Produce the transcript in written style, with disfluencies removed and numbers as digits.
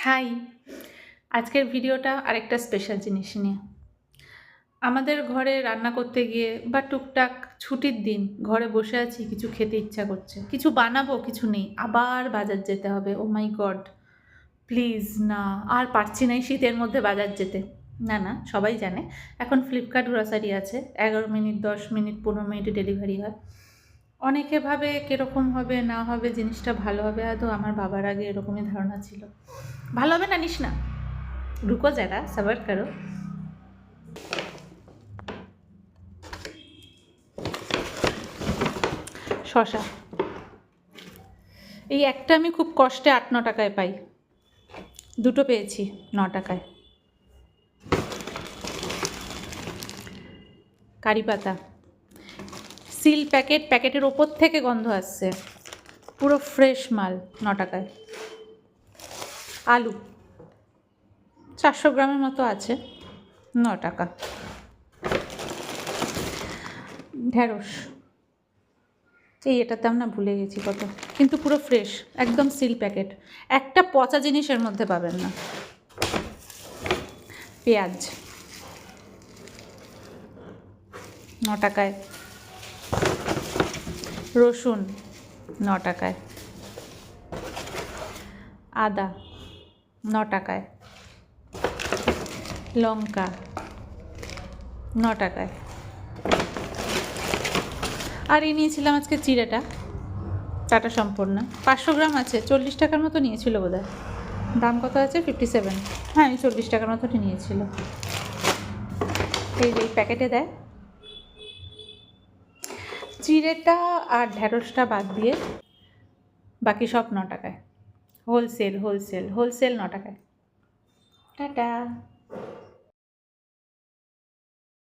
High, আজকের ভিডিওটা আরেকটা স্পেশাল জিনিস নিয়ে। আমাদের ঘরে রান্না করতে গিয়ে বা টুকটাক ছুটির দিন ঘরে বসে আছি, কিছু খেতে ইচ্ছা করছে, কিছু বানাবো, কিছু নেই, আবার বাজার যেতে হবে। ও মাই গড, প্লিজ না, আর পারছি না এই শীতের মধ্যে বাজার যেতে। না না, সবাই জানে এখন ফ্লিপকার্ট গ্রসারি আছে, 11 মিনিট, 10 মিনিট, 15 মিনিটে ডেলিভারি হয়। অনেকে ভাবে কীরকম হবে না হবে, জিনিসটা ভালো হবে, আদৌ আমার বাবার আগে এরকমই ধারণা ছিল। ভালো হবে না নিস না, রুকো যারা, সবার করো। শশা, এই একটা আমি খুব কষ্টে 8-9 টাকায় পাই, দুটো পেয়েছি 9 টাকায়। কারি পাতা, সিল প্যাকেট, প্যাকেটের ওপর থেকে গন্ধ আসছে, পুরো ফ্রেশ মাল, 9 টাকায়। আলু 400 গ্রামের মতো আছে, 9 টাকা। ঢ্যাঁড়স, এটার দাম না ভুলে গেছি কত, কিন্তু পুরো ফ্রেশ, একদম সিল প্যাকেট, একটা পচা জিনিসের মধ্যে পাবেন না। পেঁয়াজ 9 টাকায়। রসুন 9 টাকায়। আদা 9 টাকায়। লঙ্কা 9 টাকায়। আর এই নিয়েছিলাম আজকে চিড়েটা, টাটা সম্পূর্ণ, 500 গ্রাম আছে, 40 টাকার মতো নিয়েছিল বোধহয়। দাম কত আছে? 57। হ্যাঁ, এই 40 টাকার মতো নিয়েছিল। এই প্যাকেটে দেয়। চিড়েটা আর ঢ্যাঁড়সটা বাদ দিয়ে বাকি সব 9 টাকায়। হোলসেল 9 টাকায়। টাটা।